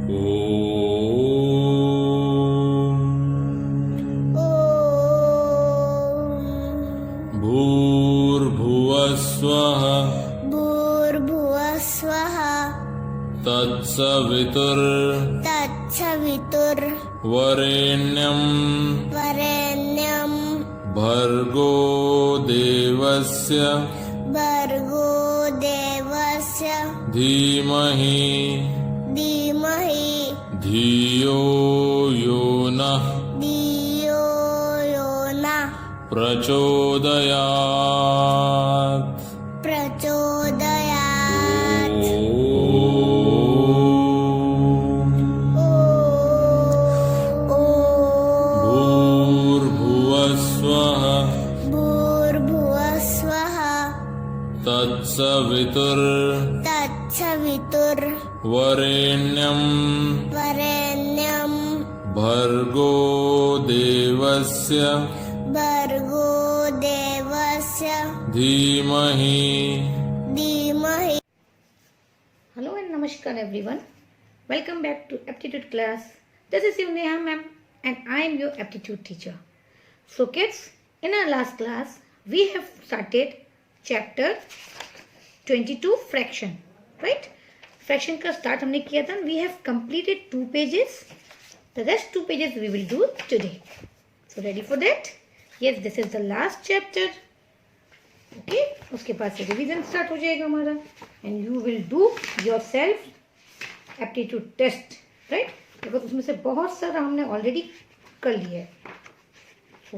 भूर्भुवस्वः भूर्भुवस्वः तत्सवितुर्वरेण्यं भर्गो देवस्य धीमहि धियो यो नः प्रचोदयात्। भूर्भुवस्वः तत्सवितुर्वरेण्यं भर्गो देवस्य धीमहि। Hello and namaskar everyone. Welcome back to aptitude class. This is your Neha ma'am and I am your aptitude teacher. So kids, in our last class we have started chapter 22 fraction, right? Fraction का start हमने किया था. We have completed 2 pages. The rest 2 pages we will do today. So ready for that? Yes, this is the last chapter. Okay, उसके बाद से revision start हो जाएगा हमारा and you will do yourself aptitude test, right? Because उसमें से बहुत सारा हमने ऑलरेडी कर लिया है. So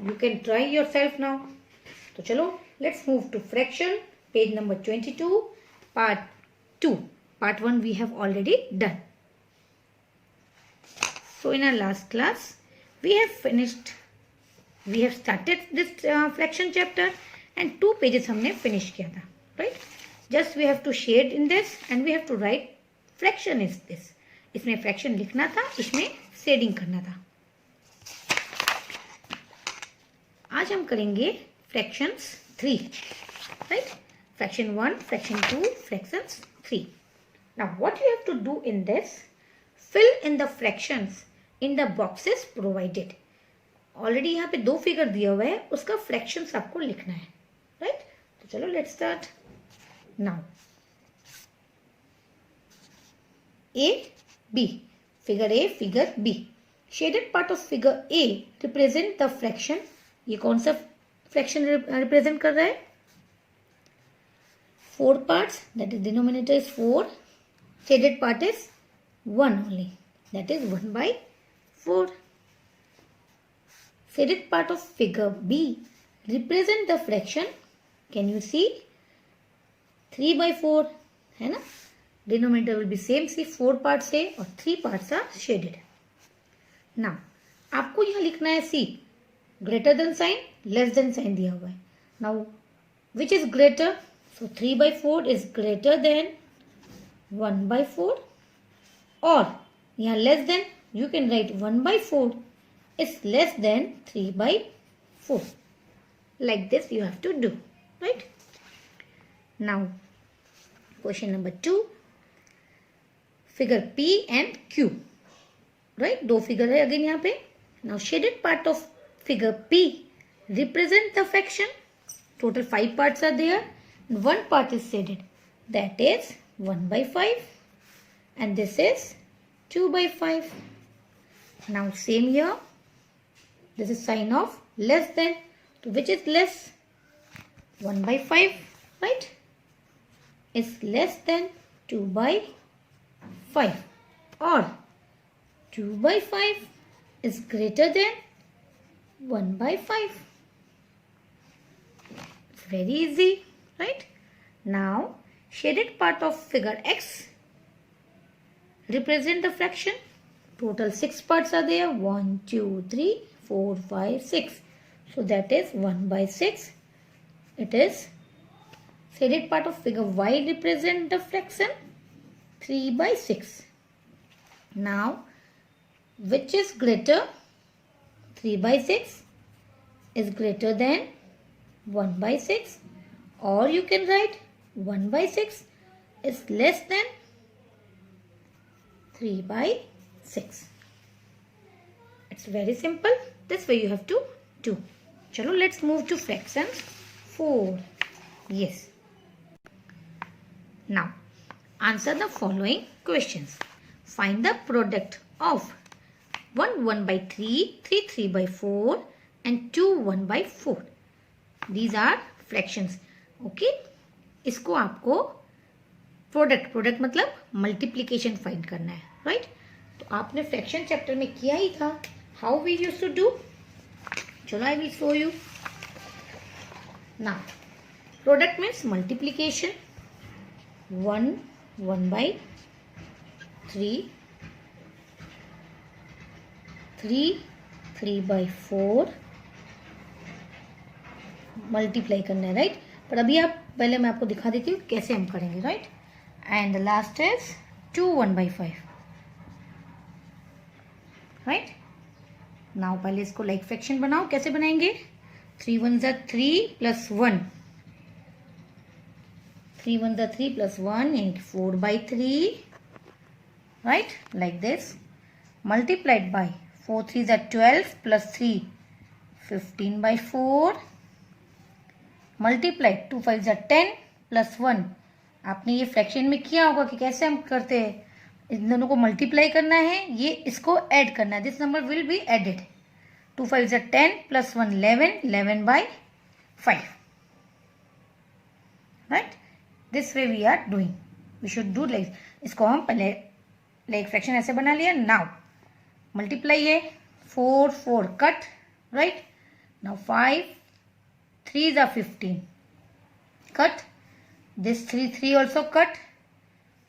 you can try yourself now. तो चलो let's move to fraction, page number 22, part 2. Part 1 we have already done. So in our last class we have finished, we have started this fraction chapter and 2 pages हमने finish किया था, right? Just we have to shade in this and we have to write fraction is this. इसमें fraction लिखना था, इसमें shading करना था. आज हम करेंगे fractions 3, right? Fraction 1, fraction 2, fractions 3. Now what you have to do in this, fill in the fractions in the boxes provided. Already यहाँ पे 2 फिगर दिया हुआ है, उसका फ्रैक्शंस आपको लिखना है, राइट? तो चलो let's start now. A B, figure A, figure B. Shaded part of figure A represent the fraction. ये कौन सा फ्रैक्शन रिप्रेजेंट कर रहा है? 4 parts, that is denominator is 4. Shaded part is 1 only, that is 1/4. Shaded part of figure B represent the fraction. Can you see? 3/4 है ना? Denominator will be same. See 4 parts है और 3 parts are shaded. Now आपको यहाँ लिखना है C, greater than sign, less than sign दिया हुआ है. Now which is greater? So 3/4 is greater than 1/4, और यहाँ less than you can write 1/4 is less than 3/4. Like this you have to do, right? Now question number 2, figure P and Q, right? 2 figure है again यहाँ पे. Now shaded part of figure P represent the fraction. Total 5 parts are there and 1 part is shaded, that is 1/5, and this is 2/5. Now same here, this is sign of less than. So which is less? 1/5, right? Is less than 2/5, or 2/5 is greater than 1/5. It's very easy, right? Now shaded part of figure X represent the fraction. Total 6 parts are there. 1, 2, 3, 4, 5, 6. So that is 1/6. It is shaded part of figure Y represent the fraction 3/6. Now which is greater? 3/6 is greater than 1/6, or you can write 1/6 is less than 3/6. It's very simple. This way you have to do. Chalo, let's move to fractions. 4. Yes. Now, answer the following questions. Find the product of 1 1/3, 3 3/4 and 2 1/4. These are fractions. Okay. इसको आपको product मतलब multiplication find करना है, right? तो आपने fraction chapter में किया ही था. How we used to do? चलो I will show you. Now product means multiplication. 1 1/3, 3 3/4 multiply करना है, राइट? पर अभी आप पहले मैं आपको दिखा देती हूँ कैसे हम करेंगे, right? And the last is 2 1/5, right? Now पहले इसको लाइक फ्रैक्शन बनाओ. कैसे बनाएंगे? 3 1 3 + 1. 3 1 3 + 1 and 4/3, right? Like this. Multiplied by 4 3 12 + 3 15/4. Multiplied 2 5 10 + 1. आपने ये फ्रैक्शन में किया होगा कि कैसे हम करते हैं. इन दोनों को मल्टीप्लाई करना है, ये इसको ऐड करना है. This number will be added. 2 5 10 + 1 11 11/5, right? This way we are doing. We should do like. इसको हम पहले लाइक फ्रैक्शन ऐसे बना लिया. नाउ मल्टीप्लाई है. 4 4 cut, right? Now 5 3 is 15. Cut. This 3 3 also cut.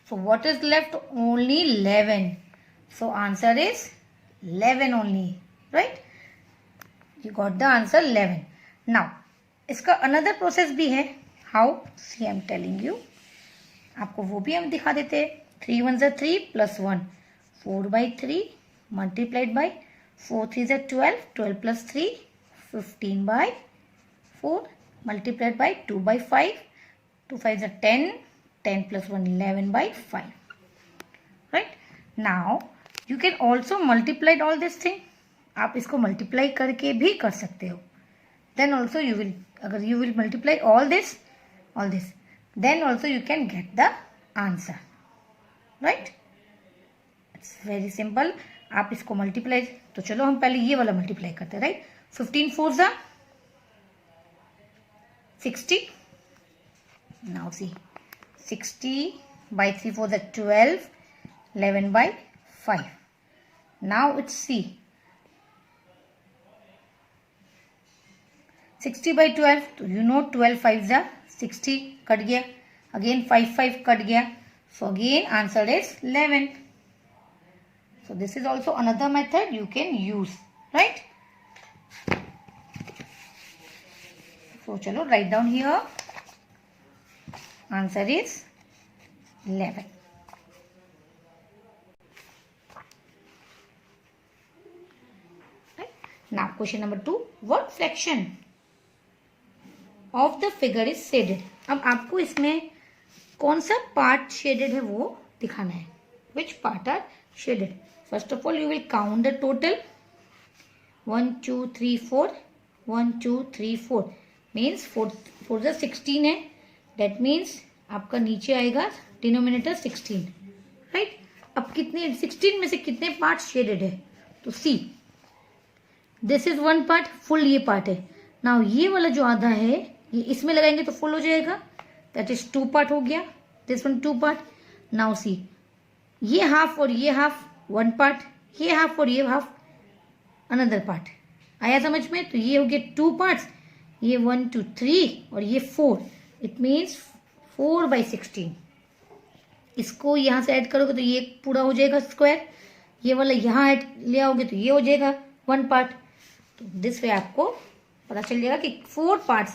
So what is left? Only 11. So answer is 11 only. Right? You got the answer 11. Now, इसका another process भी है. How? See, I am telling you. आपको वो भी हम दिखा देते हैं. 3 1 3 + 1. 4/3 multiplied by 4 3 12. 12 + 3 15/4 multiplied by 2/5. 2 5 10. 10 + 1 11/5. Right? Now you can also multiply all this thing. आप इसको मल्टीप्लाई करके भी कर सकते हो. Then also you will, अगर you will multiply all this, then also you can get the answer. Right? It's very simple. आप इसको मल्टीप्लाई, तो चलो हम पहले ये वाला मल्टीप्लाई करते हैं, right? 15 4 60. Now see, 60/3 4 12, 11/5. Now it's see, 60/12. तो you know 12 5 60 कट गया. Again 5 5 कट गया. So again answer is 11. So this is also another method you can use, right? So chalo, write down here. Answer is 11. Right? Now question number 2. What fraction of the figure is shaded? अब आपको इसमें कौन सा part shaded है वो दिखाना है. Which part are shaded? First of all you will count the total. 1 2 3 4. 1 2 3 4 means 4 4 16 है. That means आपका नीचे आएगा डिनोमिनेटर 16, राइट? अब कितने 16 में से कितने पार्ट शेडेड है? तो see, this is one part, full ये पार्ट है. नाउ ये वाला जो आधा है ये इसमें लगाएंगे तो फुल हो जाएगा. दैट इज 2 पार्ट हो गया. This one 2 part. Now see, ये हाफ और ये हाफ 1 पार्ट, ये हाफ और ये हाफ अनदर पार्ट. आया समझ में? तो ये हो गया 2 पार्ट्स. ये 1 2 3 और ये 4. It means 4/16. इसको यहाँ से ऐड करोगे तो ये पूरा हो जाएगा स्क्वायर. ये वाला यहाँ ऐड ले आओगे तो ये हो जाएगा 1 पार्ट. तो दिस वे आपको पता चल जाएगा कि 4 पार्ट्स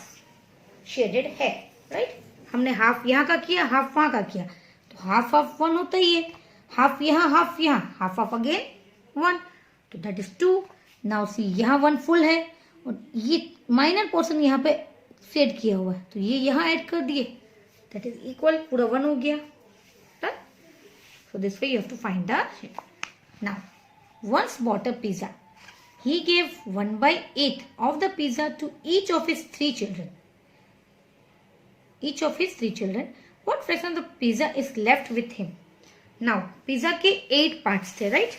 शेडेड है, राइट? हमने हाफ यहाँ का किया, हाफ वहाँ का किया, तो हाफ हाफ 1 होता ही है. हाफ यहाँ, हाफ यहाँ, हाफ हाफ अगेन 1, तो दैट इज 2. नाउ सी, यहाँ 1 फुल है और ये माइनर पोर्शन यहाँ पे शेड किया हुआ है, तो ये यहाँ ऐड कर दिए. दैट इज इक्वल, पूरा 1 हो गया. So this way you have to find the share. Now, once bought a pizza. He gave 1/8 of the pizza to each of his 3 children. Each of his 3 children. What fraction of the pizza is left with him? Now, pizza के 8 parts थे, right?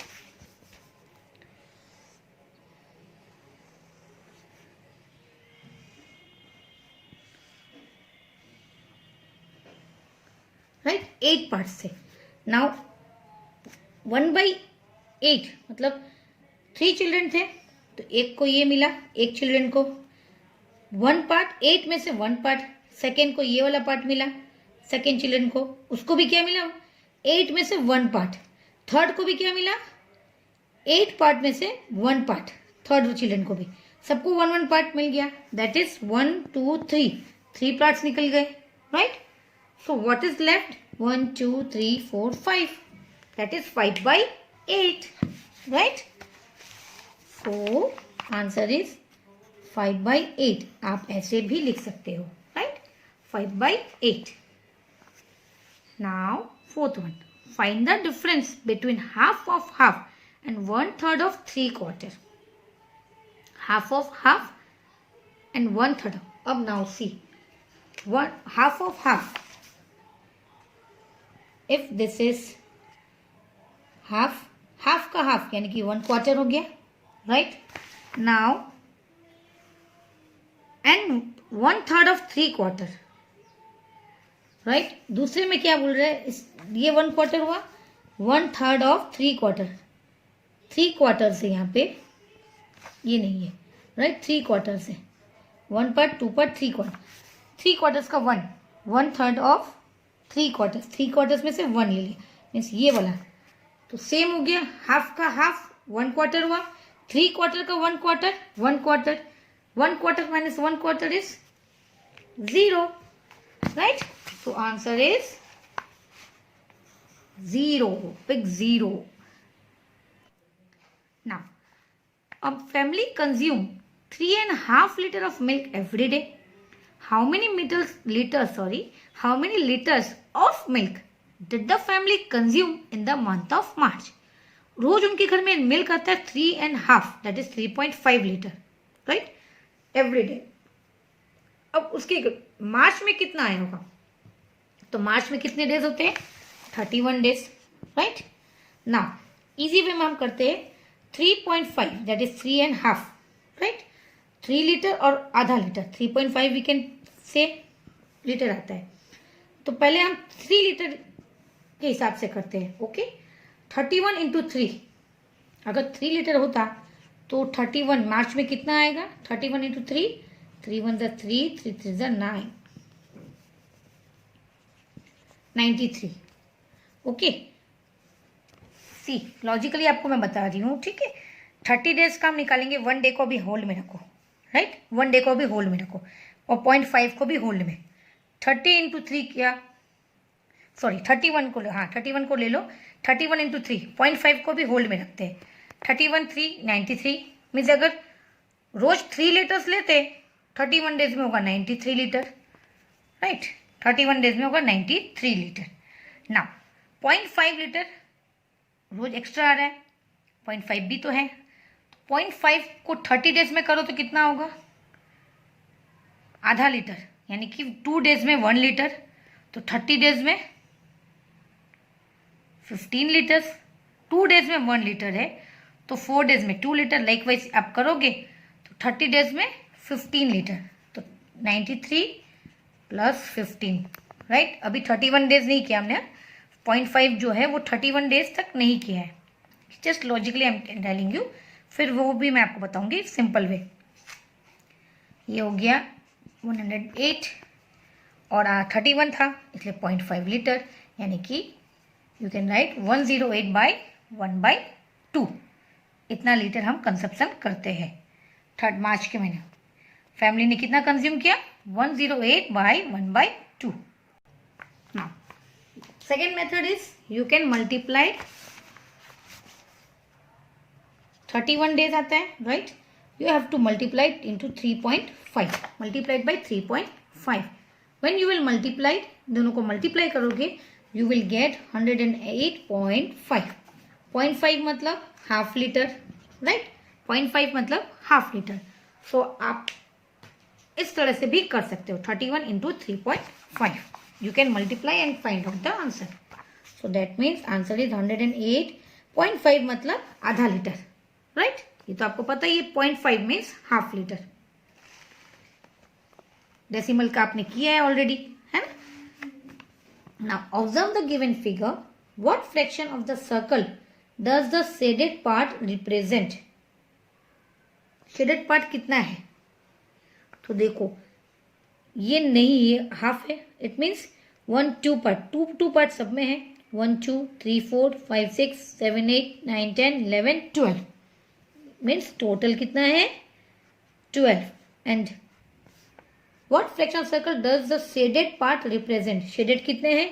Right? 8 parts थे. Now, 1/8 मतलब 3 children थे, तो एक को ये मिला, एक चिल्ड्रन को 1 पार्ट, 8 में से 1 पार्ट, सेकेंड को ये वाला पार्ट मिला, सेकेंड चिल्ड्रन को, उसको भी क्या मिला, 8 में से 1 पार्ट, थर्ड को भी क्या मिला, 8 पार्ट में से 1 पार्ट, थर्ड चिल्ड्रन को भी, सबको 1 पार्ट मिल गया. दैट इज 1 2 3 पार्ट्स निकल गए, right. So what is left, 1 2 3 4 5. That is 5/8, right. तो आंसर इज 5/8. आप ऐसे भी लिख सकते हो, right. 5/8. Now fourth one. Find the difference between half of half and 1/3 of 3/4. Half of half and 1/3. अब now see half of half. If this is half, half का half यानी कि 1/4 हो गया, right. Now and 1/3 of 3/4, right. दूसरे में क्या बोल रहे हैं, ये 1/4 हुआ, 1/3 ऑफ 3/4. 3/4 से यहाँ पे ये नहीं है, राइट. 3/4 से 1 पार्ट 2 पार्ट 3/4. 3/4 का 1/3 ऑफ 3/4. 3/4 में से 1 ले लिया, मीन्स ये वाला. तो सेम हो गया, हाफ का हाफ 1/4 हुआ, 3/4 का 1/4 1/4. 1/4 minus 1/4 is 0, right. So answer is 0. Pick 0. Now, a family consume 3.5 liter of milk every day. How many liters of milk did the family consume in the month of March? रोज उनके घर में milk आता है 3.5, that is 3.5 litre, right, every day. अब उसके मार्च में कितना आया होगा, तो मार्च में कितने डेज होते हैं, 31 days, right. Now easy way में हम करते हैं 3.5 दैट इज 3.5, राइट. 3 लीटर और आधा litre, 3.5 we can say litre आता है. तो पहले हम 3 लीटर के हिसाब से करते हैं, ओके. 31 इंटू 3, अगर 3 लीटर होता तो 31 मार्च में कितना आएगा, 31 इंटू 3, 3 1 3 3 3 9, 93. ओके, सी लॉजिकली आपको मैं बता रही हूँ, ठीक है. 30 डेज का हम निकालेंगे, 1 डे को भी होल्ड में रखो, राइट. 1 डे को भी होल्ड में रखो और 0.5 को भी होल्ड में. 30 इंटू 3 क्या, सॉरी 31 को, हाँ 31 को ले लो. 31 इंटू 3, 0.5 को भी होल्ड में रखते हैं. 31 3 93, मीन्स अगर रोज 3 लीटर्स लेते 31 डेज में होगा 93 लीटर, राइट. 31 डेज में होगा 93 लीटर. नाउ 0.5 लीटर रोज एक्स्ट्रा आ रहा है, 0.5 भी तो है. 0.5 को 30 डेज में करो तो कितना होगा, आधा लीटर, यानी कि 2 डेज में 1 लीटर, तो 30 डेज में 15 लीटर्स. 2 डेज में 1 लीटर है तो 4 डेज में 2 लीटर. लाइकवाइज आप करोगे तो 30 डेज में 15 लीटर, तो 93 प्लस 15, राइट. अभी 31 डेज नहीं किया हमने, 0.5 जो है वो 31 डेज तक नहीं किया है, just logically I am telling you. फिर वो भी मैं आपको बताऊंगी सिंपल वे. ये हो गया 108 और 31 था इसलिए 0.5 लीटर, यानी कि यू कैन राइट 108/1/2. इतना लीटर हम कंजप्शन करते हैं 3 मार्च के महीने. फैमिली ने कितना कंज्यूम किया, 108/1/2. Now second method is you can multiply. 31 days आता है, right. You have to multiply it into 3.5, multiplied by 3.5. When you will multiply, दोनों को multiply करोगे, you will get 108.5. 0.5 मतलब हाफ लीटर, राइट. 0.5 मतलब हाफ लीटर. सो आप इस तरह से भी कर सकते हो. 31 into 3.5. You can multiply and find out the answer. So that means answer is 108.5 मतलब आधा लीटर, राइट. ये तो आपको पता ही है. 0.5 मीन्स हाफ लीटर. डेसिमल का आपने किया है ऑलरेडी, है ना. Now observe the given figure. What fraction of the circle does the shaded part represent? Shaded part कितना है? तो देखो ये नहीं, ये हाफ है. इट मीन्स 1 2 पार्ट, 2 पार्ट सब में है. 1 2 3 4 5 6 7 8 9 10 11 12 मीन्स टोटल कितना है? 12. And what fraction of circle does the shaded part represent? Shaded कितने हैं?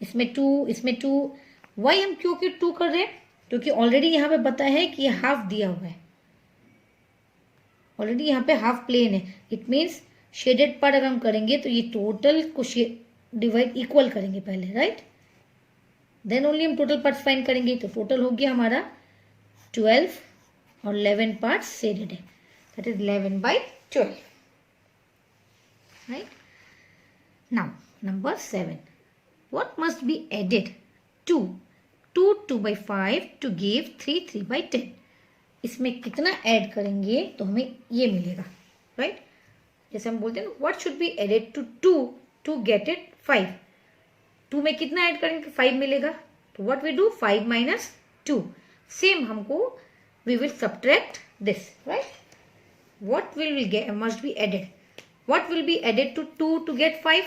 इसमें 2, इसमें 2. वाई हम क्यों 2 कर रहे हैं? क्योंकि ऑलरेडी यहाँ पे पता है कि ये हाफ दिया हुआ है. ऑलरेडी यहाँ पे हाफ प्लेन है. इट मीन्स शेडेड पार्ट अगर हम करेंगे तो ये टोटल को डिवाइड इक्वल करेंगे पहले, राइट. देन ओनली हम टोटल पार्ट्स फाइंड करेंगे. तो टोटल हो गया हमारा 12 और 11 पार्ट्स शेडेड है. That is 11/12, right. Now number 7. What must be added to 2/5 to give 3/10? इसमें कितना ऐड करेंगे तो हमें ये मिलेगा, राइट. जैसे हम बोलते हैं what should be added to 2 to get it 5. 2 में कितना ऐड करेंगे? 5 मिलेगा. तो what we do? 5 minus 2. Same हमको we will subtract this, right. What will get must be added? What will be added to 2 to get 5?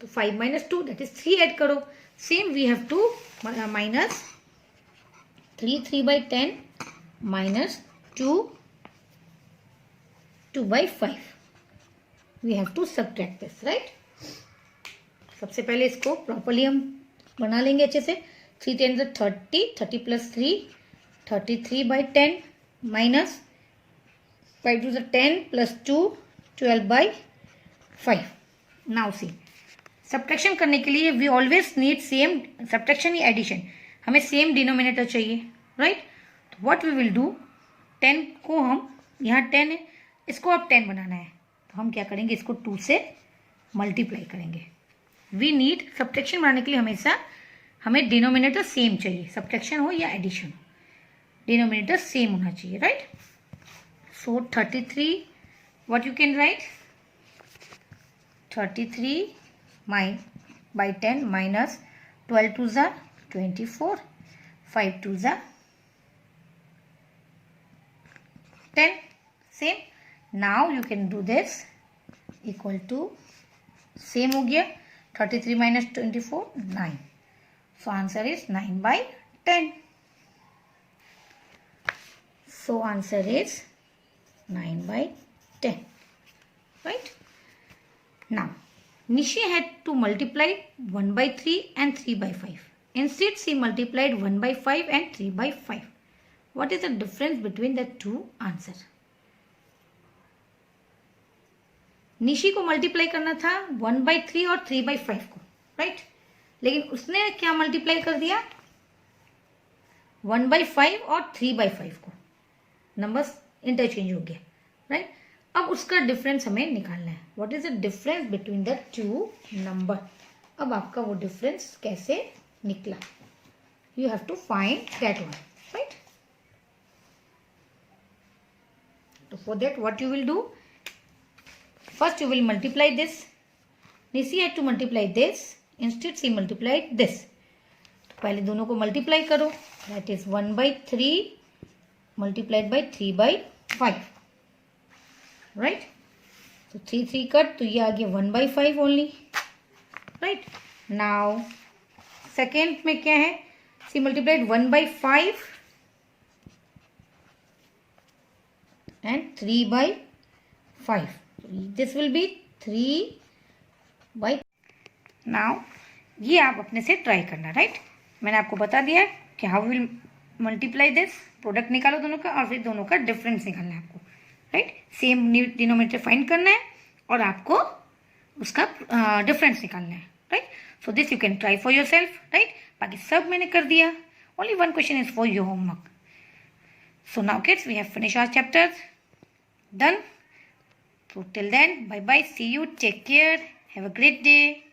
तो 5 minus 2 that is 3 add करो. Same we have to minus 3/10 minus 2/5. We have to subtract this, right? सबसे पहले इसको properly हम बना लेंगे अच्छे से. 3 10 30, 30 plus 3, 33/10 minus 5 to the 10 plus 2, 12/5. Now see, subtraction करने के लिए we always need same, subtraction या एडिशन, हमें सेम डिनोमिनेटर चाहिए, राइट. तो व्हाट वी विल डू, 10 को हम, यहाँ 10 है, इसको अब 10 बनाना है. तो हम क्या करेंगे? इसको 2 से मल्टीप्लाई करेंगे. वी नीड, सब्ट्रैक्शन बनाने के लिए हमेशा हमें डिनोमिनेटर सेम चाहिए. सब्ट्रैक्शन हो या एडिशन, डिनोमिनेटर सेम होना चाहिए, right. So 33, what you can write, 33/10 minus 12 to the 24, 5 to the 10. Same. Now you can do this equal to, same हो गया. 33 minus 24, 9. So answer is 9/10. So answer is 9/10. Right? Now Nishi had to multiply 1/3 and 3/5. Instead, she multiplied 1/5 and 3/5. What is the difference between the two answers? Nishi को multiply करना था 1/3 और 3/5 को, right. लेकिन उसने क्या मल्टीप्लाई कर दिया? 1/5 और 3/5 को. नंबर्स इंटरचेंज हो गया, राइट. अब उसका डिफरेंस हमें निकालना है. What is the difference between the two number? अब आपका वो डिफरेंस कैसे निकला? You have to find that one, right. तो for that what you will do, first you will multiply this. Nishi had to multiply this, instead she multiplied this. तो पहले दोनों को मल्टीप्लाई करो. That is 1/3 multiplied by 3/5, right. तो 3 cut, तो ये आ गया 1/5 ओनली, राइट. नाउ सेकेंड में क्या है? See multiplied 1/5 and 3/5. This will be 3/. Now ये आप अपने से ट्राई करना, राइट. मैंने आपको बता दिया कि how will multiply this. Product निकालो दोनों का और फिर दोनों का डिफरेंस निकालना है आपको, राइट. सेम डिनोमिनेटर फाइंड करना है और आपको उसका डिफरेंस निकालना है. Right. So this you can try for your self, right. बाकी सब मैंने कर दिया. Only one question is for your homework. So now kids, we have finished our chapters. Done. So till then, bye bye. See you. Take care. Have a great day.